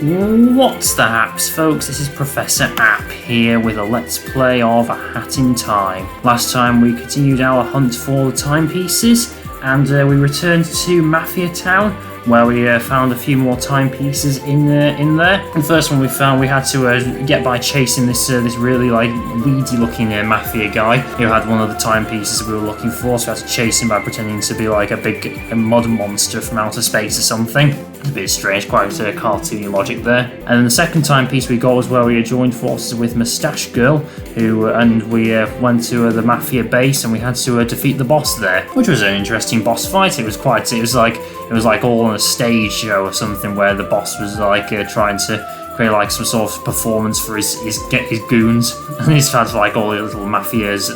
What's the haps, folks? This is Professor App here with a Let's Play of A Hat in Time. Last time we continued our hunt for the timepieces, and we returned to Mafia Town, where we found a few more timepieces in there. The first one we found, we had to get by chasing this really weedy-looking mafia guy who had one of the timepieces we were looking for. So we had to chase him by pretending to be like a big mud monster from outer space or something. It's a bit strange, quite cartoony logic there. And then the second timepiece we got was where we joined forces with Moustache Girl, and we went to the mafia base, and we had to defeat the boss there, which was an interesting boss fight. It was like all on a stage show or something, where the boss was trying to create like some sort of performance for his goons, and he's had like all the little mafias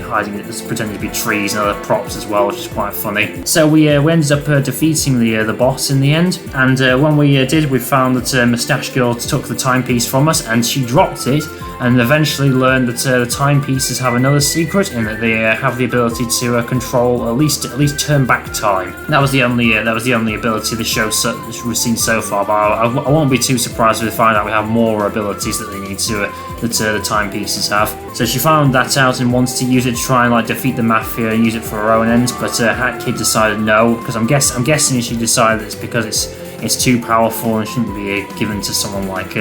hiding, pretending to be trees and other props as well, which is quite funny. So we ended up defeating the boss in the end, and when we did, we found that Moustache Girl took the timepiece from us, and she dropped it, and eventually learned that the timepieces have another secret in that they have the ability to control at least turn back time. That was the only ability the show we've seen so far, but I won't be too surprised if we find out we have more abilities that they need to that the timepieces have. So she found that out and wants to use it to try and defeat the mafia and use it for her own ends, but Hat Kid decided no, because I'm guessing she decided it's because it's too powerful and shouldn't be given to someone like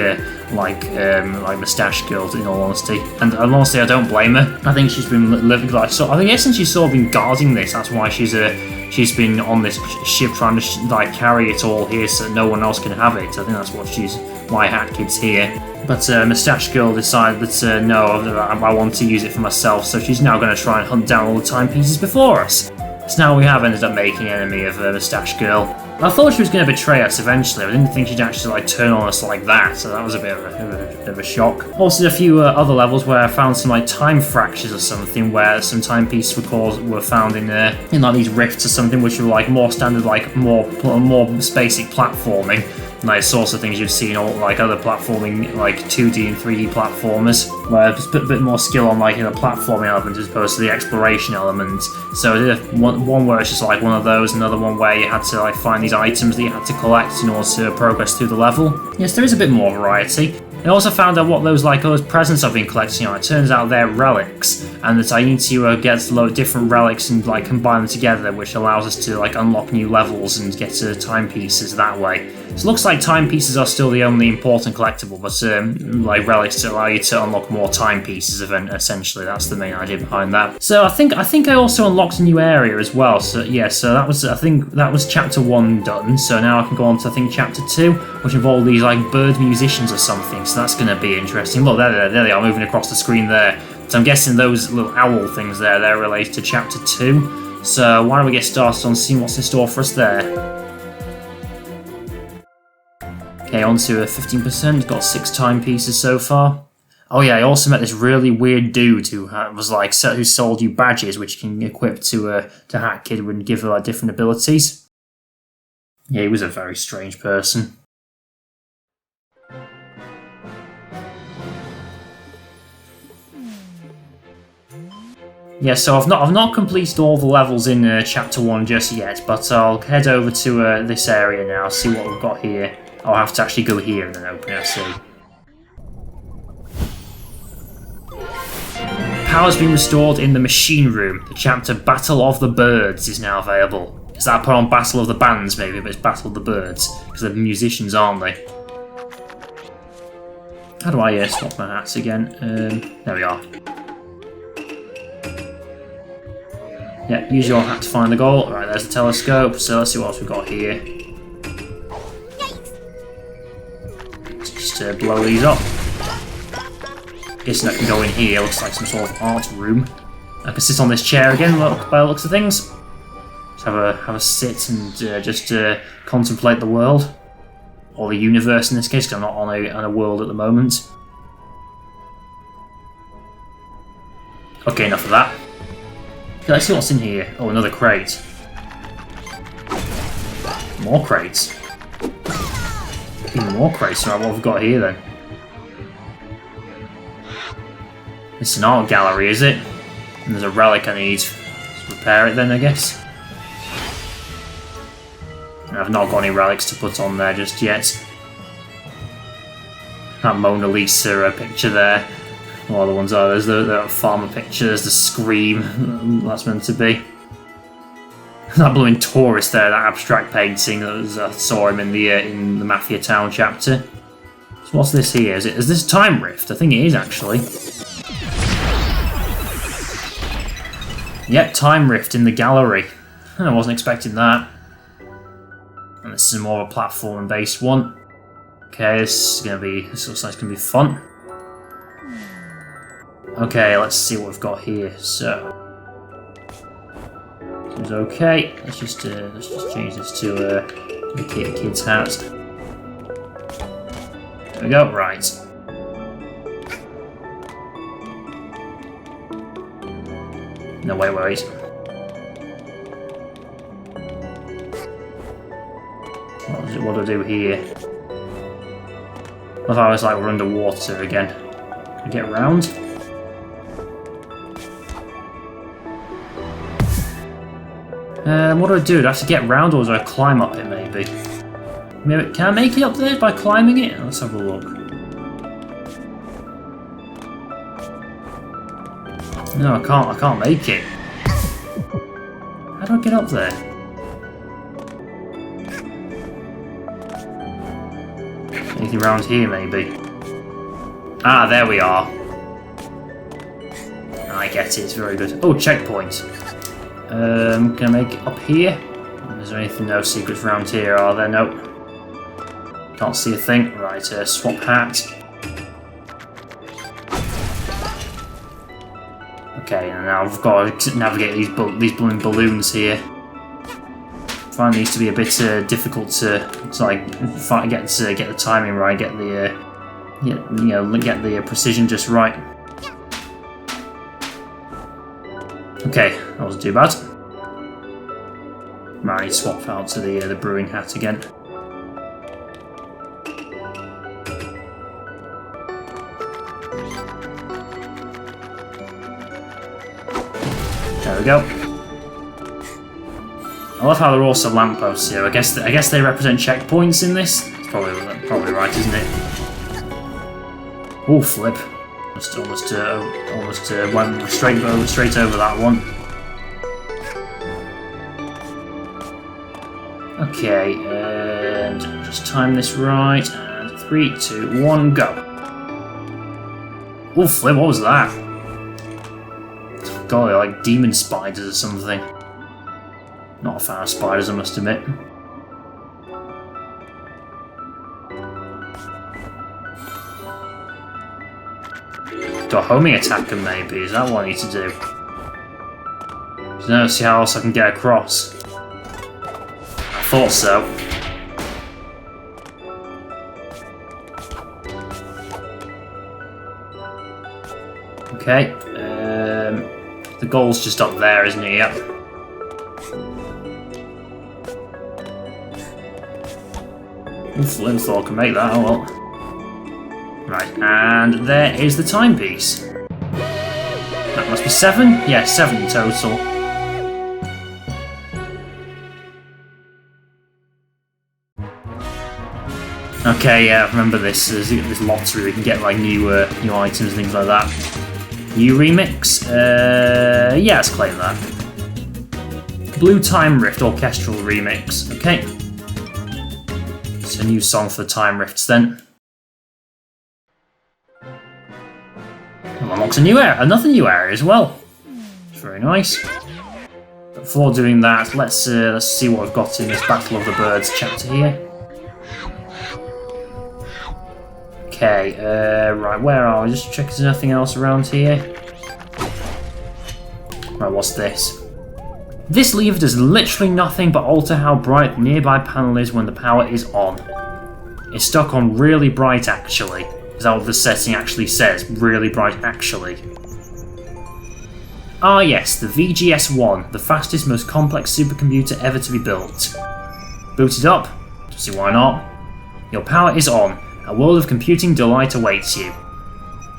Moustache Girl, in all honesty. And honestly, I don't blame her. I think she's been living I'm guessing she's sort of been guarding this. That's why she's been on this ship trying to carry it all here so no one else can have it. I think that's why Hat Kid's here. But Moustache Girl decided that no, I want to use it for myself, so she's now going to try and hunt down all the timepieces before us. So now we have ended up making an enemy of Moustache Girl. I thought she was going to betray us eventually. I didn't think she'd actually turn on us like that, so that was a bit of a shock. Also, a few other levels where I found some time fractures or something, where some timepieces were found in these rifts or something, which were more standard, more basic platforming. Like sorts of things you've seen all other platforming, 2D and 3D platformers, where there's a bit more skill on the platforming element as opposed to the exploration element. So I did one where it's just one of those, another one where you had to find these items that you had to collect in order to progress through the level. Yes, there is a bit more variety. I also found out what those presents I've been collecting are. It turns out they're relics, and that I need to get a load of different relics and combine them together, which allows us to unlock new levels and get timepieces that way. So it looks like timepieces are still the only important collectible, but relics to allow you to unlock more timepieces. Essentially, that's the main idea behind that. So I think I also unlocked a new area as well. So yeah, so that was chapter 1 done. So now I can go on to chapter 2, which involved these bird musicians or something. So that's going to be interesting. Look, there they are moving across the screen there. So I'm guessing those little owl things there, they're related to chapter 2. So why don't we get started on seeing what's in store for us there. Okay, on to 15%. Got 6 timepieces so far. Oh yeah, I also met this really weird dude who who sold you badges which you can equip to Hat Kid and give her different abilities. Yeah, he was a very strange person. Yeah, so I've not completed all the levels in chapter 1 just yet, but I'll head over to this area now, see what we've got here. I'll have to actually go here and then open it, I see. Power's been restored in the machine room. The chapter Battle of the Birds is now available. Is that put on Battle of the Bands maybe, but it's Battle of the Birds, because they're musicians, aren't they? How do I swap my hats again? There we are. Yeah, use your hat to find the goal. Alright, there's the telescope, so let's see what else we've got here. Just blow these up. Guessing I can go in here, looks like some sort of art room. I can sit on this chair again, by the looks of things. Just have a sit and just contemplate the world. Or the universe in this case, because I'm not on a world at the moment. Okay, enough of that. Okay, let's see what's in here. Oh, another crate. More crates. Even more crates. Alright, what have we got here then? It's an art gallery, is it? And there's a relic I need to repair it then, I guess. I've not got any relics to put on there just yet. That Mona Lisa picture there. What other ones are? There's the farmer picture, there's the Scream, that's meant to be. That blooming tourist there, that abstract painting, that was, I saw him in the Mafia Town chapter. So what's this here? Is this Time Rift? I think it is, actually. Yep, Time Rift in the gallery. I wasn't expecting that. And this is more of a platform-based one. Okay, this looks like it's gonna be fun. Okay, let's see what we've got here. So, seems okay. Let's just change this to the kid's hat. There we go. Right. No, wait. What do I do here? I thought I was like we're underwater again. Can I get around? What do I do? Do I have to get around, or do I climb up it maybe? Can I make it up there by climbing it? Let's have a look. No, I can't make it. How do I get up there? Anything around here, maybe? Ah, there we are. I get it, it's very good. Oh, checkpoint. Can I make it up here? Is there anything, no secrets around here, are there? Nope. Can't see a thing. Right, swap hat. Okay, and now I've got to navigate these blooming balloons here. I find these to be a bit difficult to like get the timing right, get the get the precision just right. Okay, that wasn't too bad. Might need to swap out to the brewing hat again. There we go. I love how they're also lampposts here. I guess they represent checkpoints in this. It's probably right, isn't it? Oh, flip! Almost went straight over that one. Okay, and just time this right. And 3, 2, 1, go. Oh, flip! What was that? God, they're like demon spiders or something. Not a fan of spiders, I must admit. Do a homing attack them, maybe? Is that what I need to do? No, see how else I can get across. I thought so. Okay. The goal's just up there, isn't it? Yep. Oof, I thought I could make that. Oh well. Right, and there is the timepiece. That must be 7? Yeah, 7 in total. Okay, yeah, remember this. There's this lottery, we can get like new items and things like that. New remix? Yeah, let's claim that. Blue Time Rift Orchestral Remix. Okay. It's a new song for the Time Rifts then. Unlocks another new area as well. Very nice. But before doing that, let's see what we've got in this Battle of the Birds chapter here. Okay, right, where are we? Just check if there's nothing else around here. Right, what's this? This lever does literally nothing but alter how bright the nearby panel is when the power is on. It's stuck on really bright, actually. Is that what the setting actually says? Really bright, actually. Ah yes, the VGS-1, the fastest, most complex supercomputer ever to be built. Boot it up. See why not? Your power is on. A world of computing delight awaits you.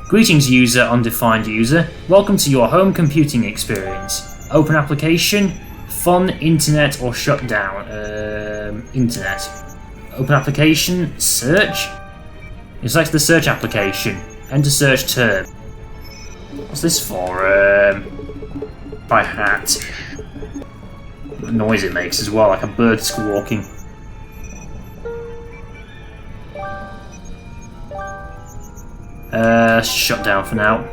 Greetings, user, undefined user. Welcome to your home computing experience. Open application, fun, internet, or shut down. Internet. Open application, search. You select the search application. Enter search term. What's this for? By hat. The noise it makes as well, like a bird squawking. Shut down for now.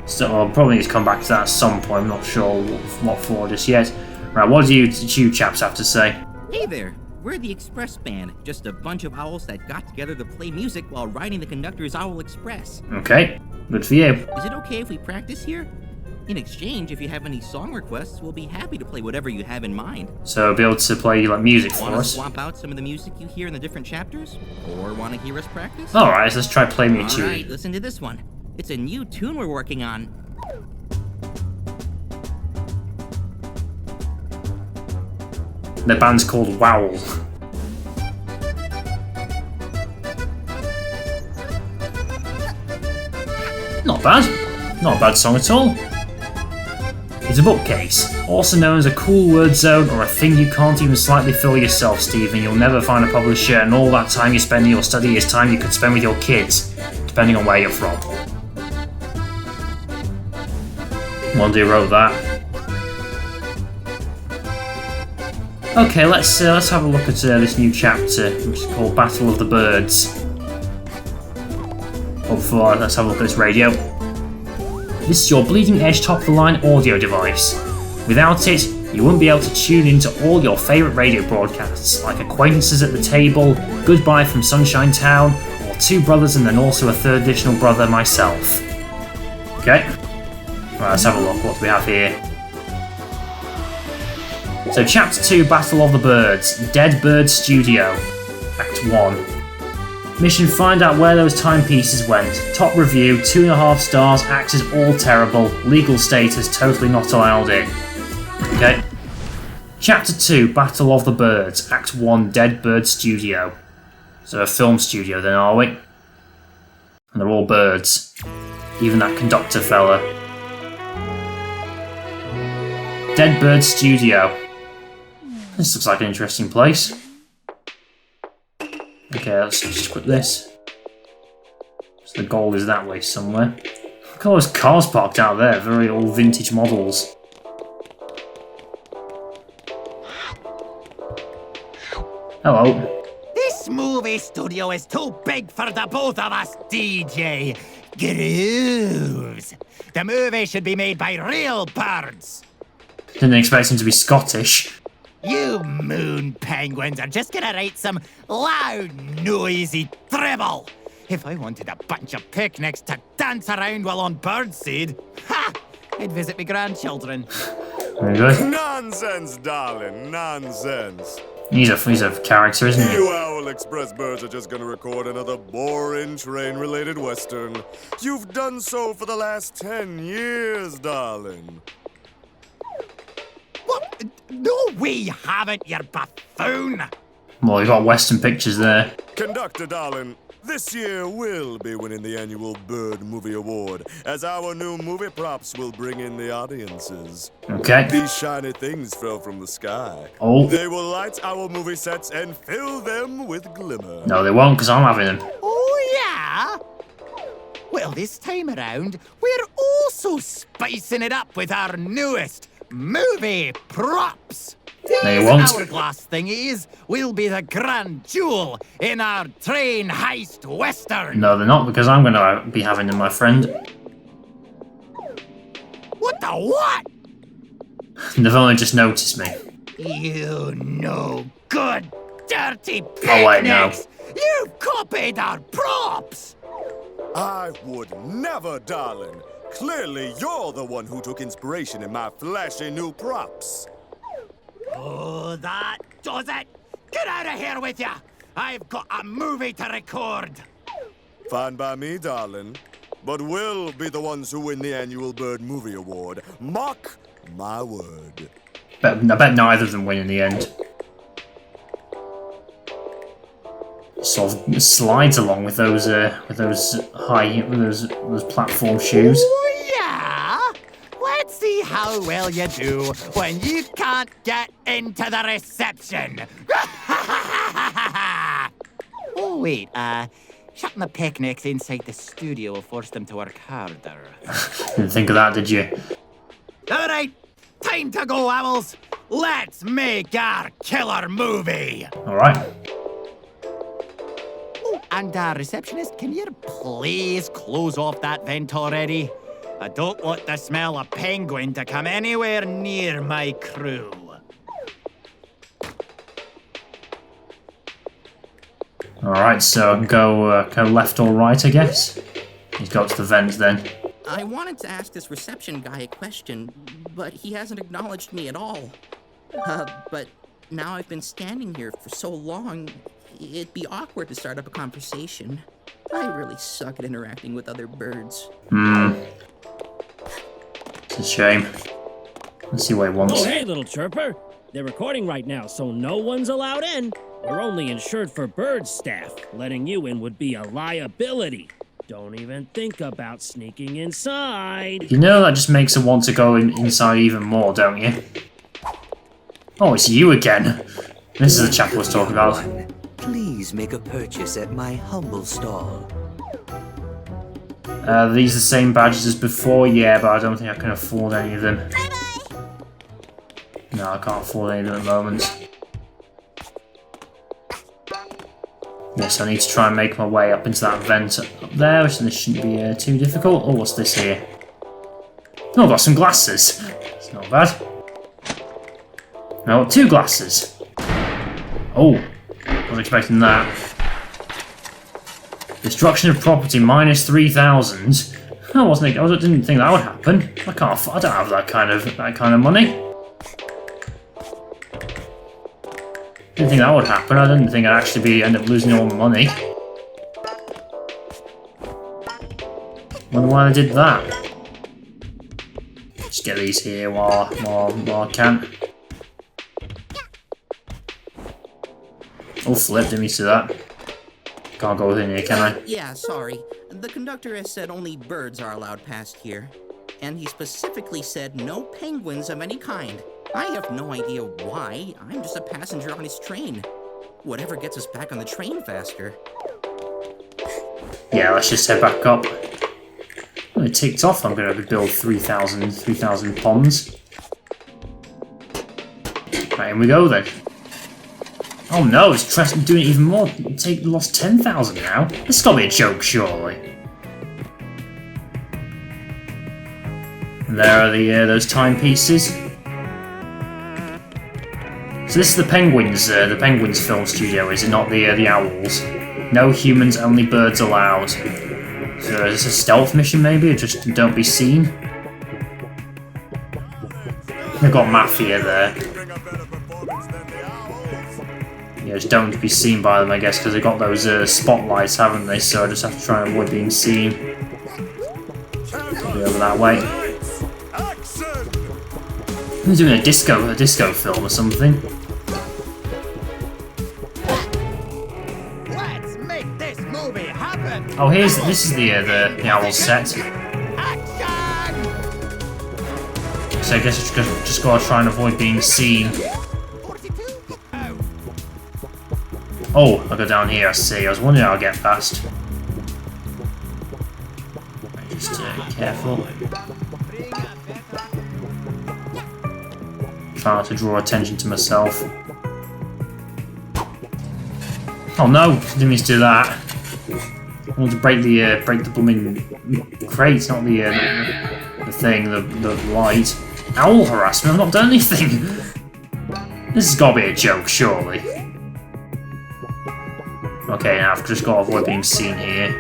So I'll probably need to come back to that at some point. I'm not sure what for just yet. Right, what do you chaps have to say? Hey there, we're the Express Band, just a bunch of owls that got together to play music while riding the conductor's Owl Express. Okay, good for you. Is it okay if we practice here? In exchange, if you have any song requests, we'll be happy to play whatever you have in mind. So I'll be able to play like music for Want to us. swap out some of the music you hear in the different chapters? Or want to hear us practice? Alright, let's try play me a tune. Alright, listen to this one. It's a new tune we're working on. The band's called Wowl. Not bad. Not a bad song at all. It's a bookcase, also known as a cool word zone or a thing you can't even slightly fill yourself, Stephen. You'll never find a publisher, and all that time you spend in your study is time you could spend with your kids, depending on where you're from. Wonder who wrote that. Okay, let's have a look at this new chapter, which is called Battle of the Birds. But before, let's have a look at this radio. This is your bleeding-edge top-of-the-line audio device. Without it, you wouldn't be able to tune into all your favourite radio broadcasts, like Acquaintances at the Table, Goodbye from Sunshine Town, or Two Brothers and then also a third additional brother, myself. Okay? Right, let's have a look. What do we have here? So, Chapter 2, Battle of the Birds, Dead Bird Studio, Act 1. Mission: find out where those timepieces went. Top review, 2.5 stars, actors all terrible, legal status totally not allowed in. Okay. Chapter 2, Battle of the Birds, Act 1, Dead Bird Studio. So a film studio then, are we? And they're all birds. Even that conductor fella. Dead Bird Studio. This looks like an interesting place. Okay, let's just quit this. So the goal is that way somewhere. Look at all those cars parked out there, very old vintage models. Hello. This movie studio is too big for the both of us, DJ. Grooves. The movie should be made by real birds. Didn't expect him to be Scottish. You moon penguins are just gonna write some loud, noisy dribble. If I wanted a bunch of picnics to dance around while on birdseed, ha! I'd visit my grandchildren. Very good. Nonsense, darling, nonsense. He's a character, isn't he? You Owl Express birds are just gonna record another boring train-related western. You've done so for the last 10 years, darling. What? No, we haven't, you buffoon! Well, you got Western Pictures there. Conductor, darling, this year we'll be winning the annual Bird Movie Award, as our new movie props will bring in the audiences. Okay. These shiny things fell from the sky. Oh. They will light our movie sets and fill them with glimmer. No, they won't, because I'm having them. Oh, yeah? Well, this time around, we're also spicing it up with our newest movie props. No, you These won't. hourglass thingies will be the grand jewel in our train heist western. No, they're not, because I'm going to be having them, my friend. What the what? They've only just noticed me. You no good, dirty picnics! Oh, wait, no. You've copied our props! I would never, darling. Clearly, you're the one who took inspiration in my flashy new props. Oh, that does it! Get out of here with ya! I've got a movie to record! Fine by me, darling. But we'll be the ones who win the annual Bird Movie Award. Mark my word. I bet neither of them win in the end. Sort of slides along with those platform shoes. Oh, yeah? Let's see how well you do when you can't get into the reception. Oh, wait, Shutting the picnics inside the studio will force them to work harder. Didn't think of that, did you? All right, time to go, owls. Let's make our killer movie. All right. And receptionist, can you please close off that vent already? I don't want the smell of penguin to come anywhere near my crew. All right, so go left or right, I guess. He's got to the vent then. I wanted to ask this reception guy a question, but he hasn't acknowledged me at all. But now I've been standing here for so long, it'd be awkward to start up a conversation. I really suck at interacting with other birds. It's a shame. Let's see what he wants. Oh, hey, little chirper. They're recording right now, so no one's allowed in. We're only insured for bird staff. Letting you in would be a liability. Don't even think about sneaking inside. You know that just makes her want to go inside even more, don't you? Oh, it's you again. This is the chap I was talking about. Please make a purchase at my humble stall. These are the same badges as before, yeah, but I don't think I can afford any of them. No, I can't afford any of them at the moment. Yes, I need to try and make my way up into that vent up there, which this shouldn't be too difficult. Oh, what's this here? Oh, I've got some glasses. It's not bad. No, 2 glasses. Oh, I was expecting that. Destruction of property minus 3,000. I didn't think that would happen. I don't have that kind of money. Didn't think that would happen. I didn't think I'd actually end up losing all my money. Wonder why I did that. Just get these here while I can. Oh, flip! Didn't mean to do that. Can't go within here, can I? Yeah, sorry. The conductor has said only birds are allowed past here. And he specifically said no penguins of any kind. I have no idea why. I'm just a passenger on his train. Whatever gets us back on the train faster. Yeah, let's just head back up. Well, it ticked off. I'm going to build 3,000 ponds. Right, in we go then. Oh no, it's doing even more. Lost 10,000 now. This has got to be a joke, surely. And there are those timepieces. So this is the Penguins film studio, is it not the Owls? No humans, only birds allowed. So is this a stealth mission maybe, or just don't be seen? They've got Mafia there. Yeah, just don't be seen by them, I guess, because they've got those spotlights, haven't they? So I just have to try and avoid being seen. I'll be over that way. They're doing a disco film or something. Let's make this movie happen. Oh, this is the owl set. Action! So I guess I just gotta try and avoid being seen. 42. Oh, I'll go down here. I see. I was wondering how I'll get past. Just careful. Try not to draw attention to myself. Oh no! Didn't mean to do that. I want to break the blooming crate, not the thing, the light. Owl harassment! I've not done anything. This has got to be a joke, surely. Okay, now I've just got to avoid being seen here,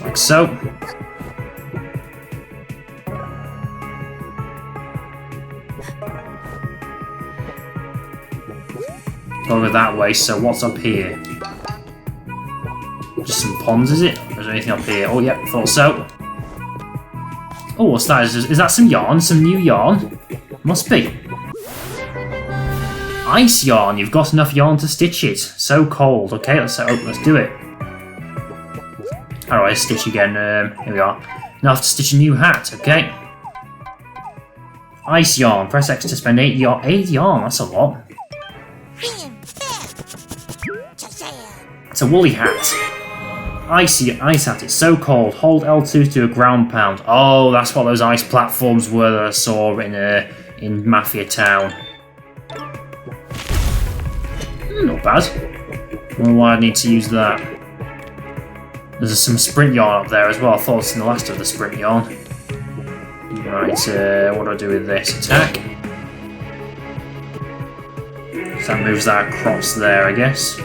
like so. Over that way, so what's up here? Just some ponds, is it? Or is there anything up here? Oh, yep, thought so. Oh, what's that? Is that some yarn? Some new yarn? Must be. Ice yarn! You've got enough yarn to stitch it. So cold. Okay, let's do it. How do I stitch again? Here we are. Now I have to stitch a new hat, okay? Ice yarn. Press X to spend 8 yarn. 8 yarn, that's a lot. It's a woolly hat. Icy ice hat. It's so cold. Hold L2 to do a ground pound. Oh, that's what those ice platforms were that I saw in Mafia Town. Not bad. Well, why I need to use that? There's some sprint yarn up there as well. I thought it's in the last of the sprint yarn. Right, what do I do with this? Attack. So that moves that across there, I guess.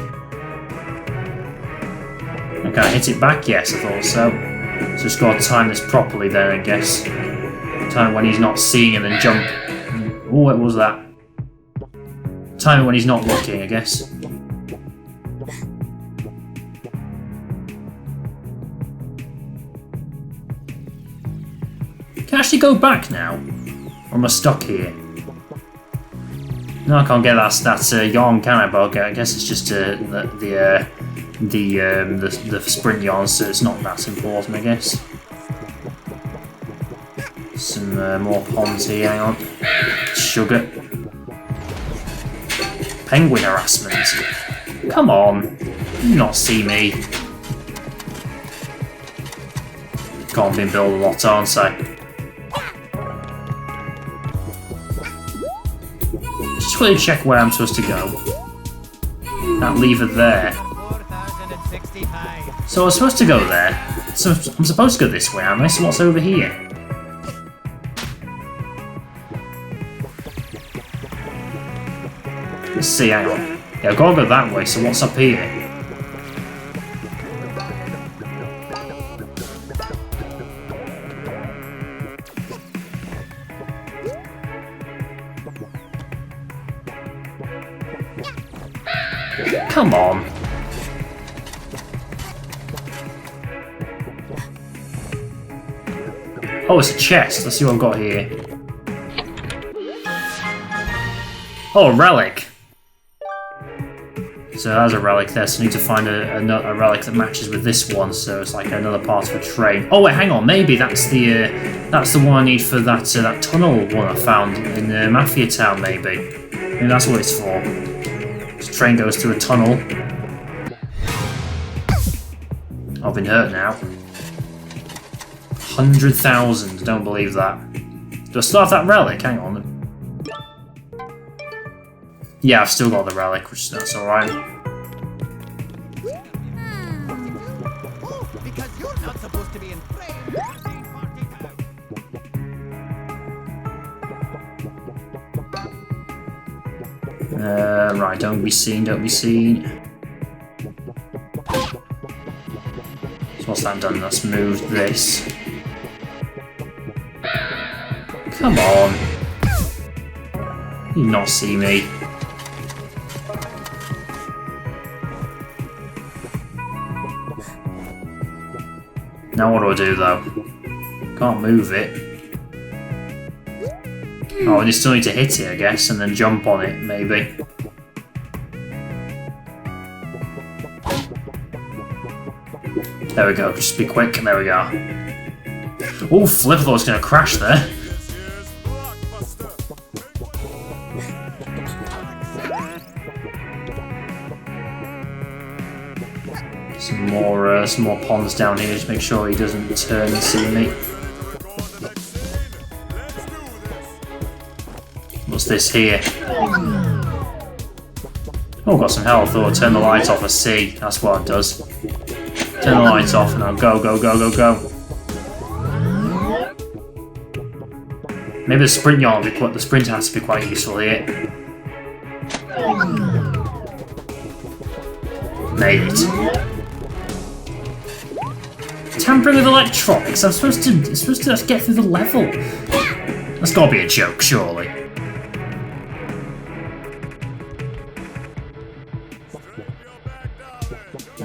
Can I hit it back? Yes, I thought so. So just got to time this properly then, I guess. Time when he's not seeing and then jump. Oh, what was that? Time it when he's not looking, I guess. Can I actually go back now? Or am I stuck here? No, I can't get that yarn, can I? But I guess it's just the sprint yarn, so it's not that important, I guess. Some more ponds here, hang on. Sugar. Penguin harassment. Come on. You not see me. Can't be build a lot, aren't I? Just quickly check where I'm supposed to go. That lever there. So I was supposed to go there. So I'm supposed to go this way, am I? So what's over here? Let's see, hang on. Yeah, I've got to go that way, so what's up here? Come on. Oh, it's a chest. Let's see what I've got here. Oh, a relic. So there's a relic there, so I need to find a relic that matches with this one, so it's like another part of a train. Oh wait, hang on, maybe that's the one I need for that tunnel one I found in Mafia Town, maybe. Maybe that's what it's for. This train goes through a tunnel. I've been hurt now. 100,000, don't believe that. Do I still have that relic? Hang on. Yeah, I've still got the relic, which that's alright. Because you're not supposed to be in right, don't be seen, don't be seen. So what's that done? That's moved this. Come on. You not see me. Now what do I do though? Can't move it. Oh, I just still need to hit it, I guess, and then jump on it, maybe. There we go, just be quick, there we go. Oh, flip, I thought I was going to crash there. Some more ponds down here, just make sure he doesn't turn and see me. What's this here? Oh, got some health. Oh, turn the light off, I see. That's what it does. Turn the light off and I'll go, go, go, go, go. Maybe the sprint yarn will be quite, the sprint has to be quite useful here. Made it. Tampering with electronics? I'm supposed to get through the level. That's gotta be a joke, surely.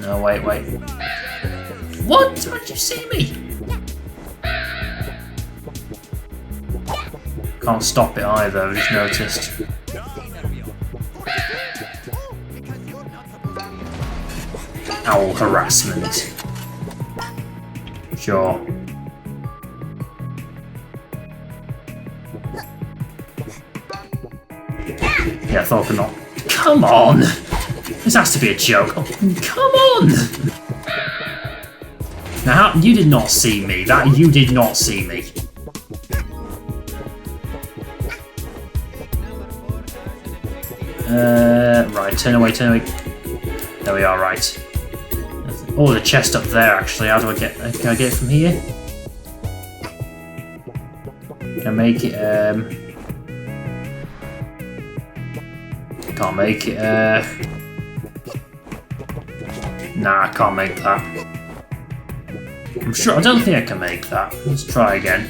No, wait. What? How did you see me? Can't stop it either, I've just noticed. Owl harassment. Sure. Yeah, I thought I could not. Come on! This has to be a joke. Oh, come on! Now, you did not see me. You did not see me. Right, turn away. There we are, right. Oh, the chest up there, actually. How do I get... Can I get it from here? Can I make it, Can't make it, Nah, I can't make that. I'm sure... I don't think I can make that. Let's try again.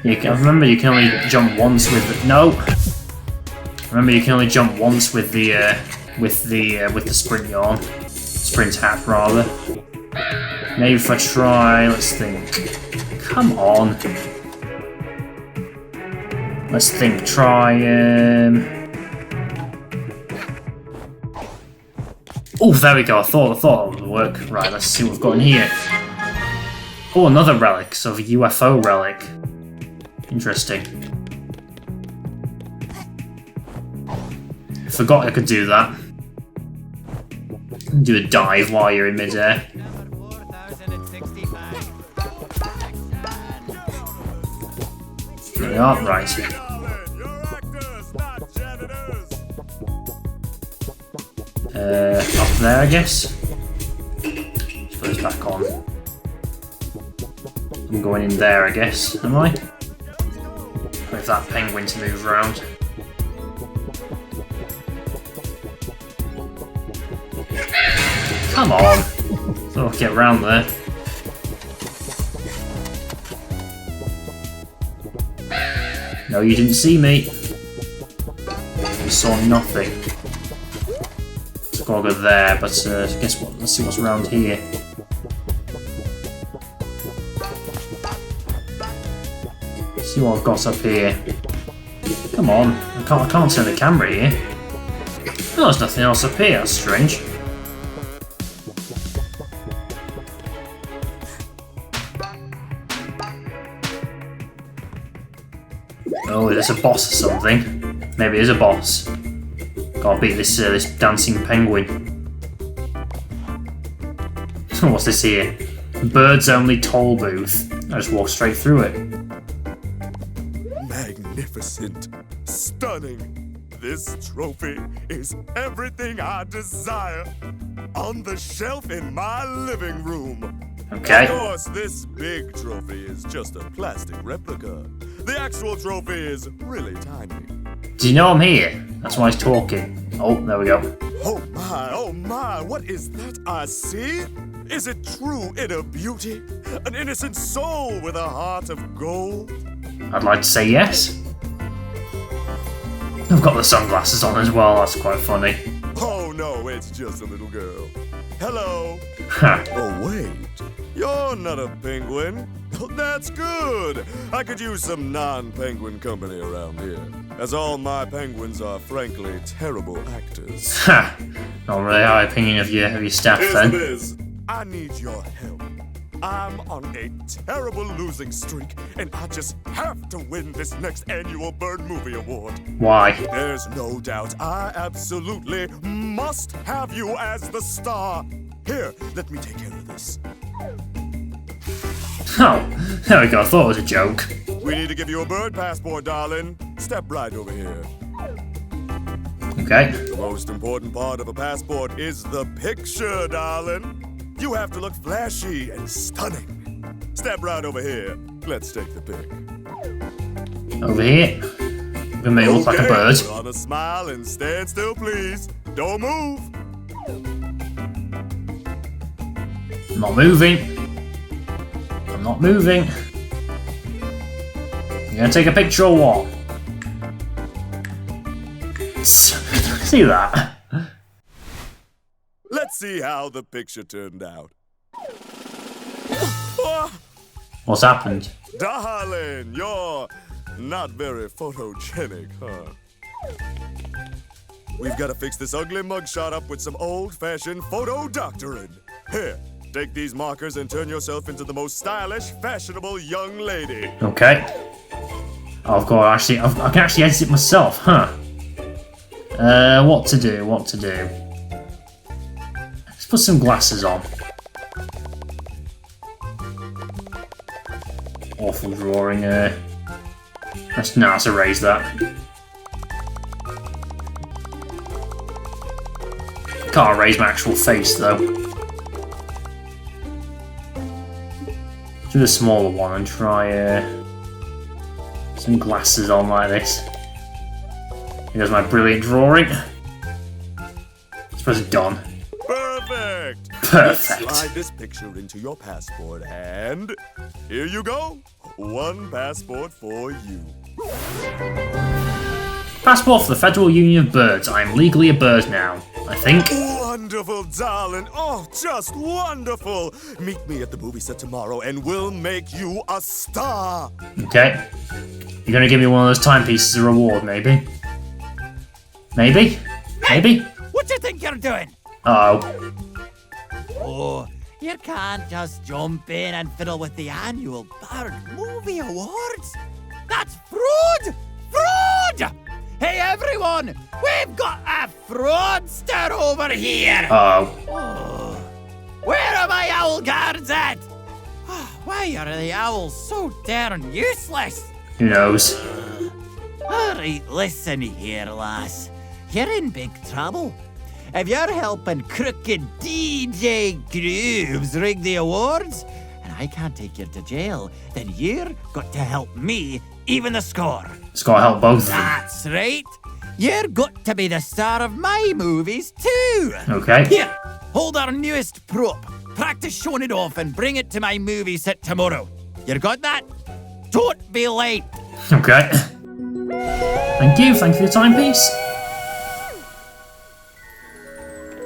Remember, you can only jump once with the... No! Remember, you can only jump once with the sprint yarn. Sprint hat, rather. Maybe if I try... Let's think. Come on. Let's think. Try, Oh, there we go. I thought that would work. Right, let's see what we've got in here. Oh, another relic. So, a UFO relic. Interesting. Forgot I could do that. Do a dive while you're in midair. There we are, right. Up there, I guess. Let's put this back on. I'm going in there, I guess, am I? With that penguin to move around. Come on! So I'll get around there. No, you didn't see me. You saw nothing. So I'll go there, but guess what? Let's see what's around here. See what I've got up here. Come on, I can't turn the camera here. Oh, there's nothing else up here. That's strange. Oh, there's a boss or something. Maybe there's a boss. Gotta beat this this dancing penguin. What's this here? Birds only toll booth. I just walk straight through it. Magnificent. Stunning. This trophy is everything I desire. On the shelf in my living room. Okay. Of course, this big trophy is just a plastic replica. The actual trophy is really tiny. Do you know I'm here? That's why he's talking. Oh, there we go. Oh my, what is that I see? Is it true inner beauty? An innocent soul with a heart of gold? I'd like to say yes. I've got the sunglasses on as well, that's quite funny. Oh no, it's just a little girl. Hello. Ha. Oh wait, you're not a penguin. Oh, that's good. I could use some non-penguin company around here, as all my penguins are frankly terrible actors. Ha. Not really high opinion of your staff Here's then. the biz. I need your help. I'm on a terrible losing streak, and I just have to win this next annual Bird Movie Award. Why? There's no doubt I absolutely must have you as the star. Here, let me take care of this. Oh, there we go, I thought it was a joke. We need to give you a bird passport, darling. Step right over here. Okay. The most important part of a passport is the picture, darling. You have to look flashy and stunning. Step right over here. Let's take the pic. Over here. We may look like a bird. Put on a smile and stand still, please. Don't move. I'm not moving. I'm not moving. You gonna take a picture or what? See that? Let's see how the picture turned out. What's happened? Darling, you're not very photogenic, huh? We've got to fix this ugly mugshot up with some old-fashioned photo doctoring. Here, take these markers and turn yourself into the most stylish, fashionable young lady. Okay. Oh, I've got actually, I can actually edit it myself, huh? What to do? Let's put some glasses on. Awful drawing. Let's erase that. Can't erase my actual face though. Do the smaller one and try some glasses on like this. Here's my brilliant drawing. I suppose it's done. Perfect! Perfect. Slide this picture into your passport, and here you go. One passport for you. Passport for the Federal Union of Birds. I am legally a bird now, I think. Wonderful, darling. Oh, just wonderful. Meet me at the movie set tomorrow, and we'll make you a star. Okay. You're gonna give me one of those timepieces as a reward, maybe? Maybe? Maybe? What do you think you're doing? Uh-oh. Oh, you can't just jump in and fiddle with the annual Bird Movie Awards. That's fraud! Fraud! Hey, everyone! We've got a fraudster over here! Uh-oh. Oh, where are my owl guards at? Why are the owls so darn useless? Who knows? Alright, listen here, lass. You're in big trouble. If you're helping crooked DJ Grooves rig the awards, and I can't take you to jail, then you're got to help me even the score. It's gotta help both of them. That's right. You're got to be the star of my movies too. Okay. Here, hold our newest prop. Practice showing it off and bring it to my movie set tomorrow. You got that? Don't be late. Okay. Thank you for your timepiece.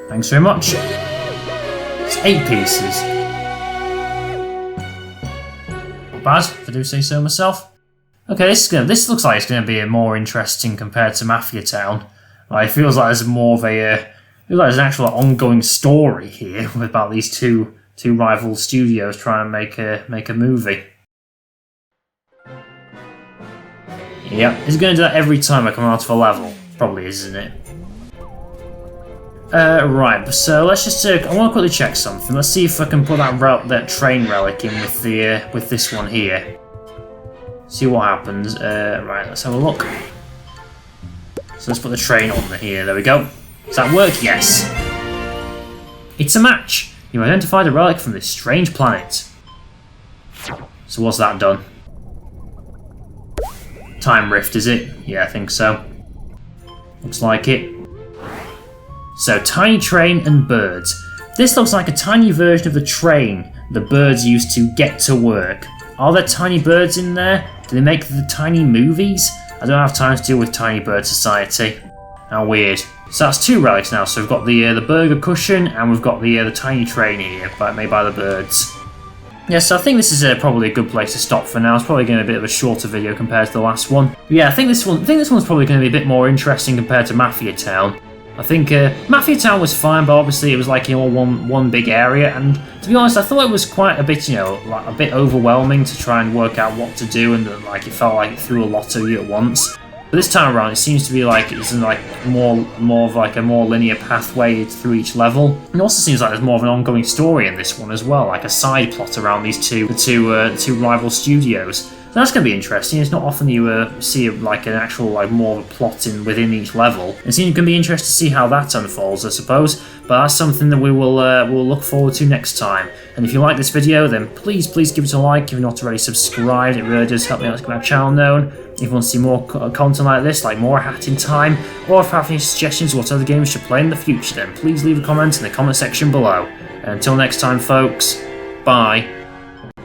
Thanks very much. It's 8 pieces. Not bad, if I do say so myself. Okay, this looks like it's gonna be more interesting compared to Mafia Town. Like, it feels like there's more of a feels like there's an actual ongoing story here about these two rival studios trying to make a movie. Yep, it's going to do that every time I come out of a level. Probably is, isn't it? Right, so let's just I want to quickly check something. Let's see if I can put that train relic in with this one here. See what happens. Right, let's have a look. So let's put the train on here. There we go. Does that work? Yes. It's a match. You identified a relic from this strange planet. So what's that done? Time rift, is it? Yeah, I think so. Looks like it. So, tiny train and birds. This looks like a tiny version of the train the birds used to get to work. Are there tiny birds in there? Do they make the tiny movies? I don't have time to deal with Tiny Bird Society. How weird. So that's 2 relics now. So we've got the burger cushion and we've got the tiny train here, made by the birds. Yeah, so I think this is probably a good place to stop for now. It's probably going to be a bit of a shorter video compared to the last one. But yeah, I think this one's probably going to be a bit more interesting compared to Mafia Town. I think Mafia Town was fine, but obviously it was like one big area, and to be honest, I thought it was quite a bit like a bit overwhelming to try and work out what to do, and it felt like it threw a lot at you at once. But this time around, it seems to be like it's like more of like a more linear pathway through each level. It also seems like there's more of an ongoing story in this one as well, like a side plot around the two rival studios. So that's going to be interesting. It's not often you see like an actual more of a plot within each level. It seems going to be interesting to see how that unfolds, I suppose. But that's something that we'll look forward to next time. And if you like this video, then please give it a like. If you're not already subscribed, it really does help me out to get my channel known. If you want to see more content like this, like more Hat in Time, or if you have any suggestions of what other games should play in the future, then please leave a comment in the comment section below. And until next time, folks, bye.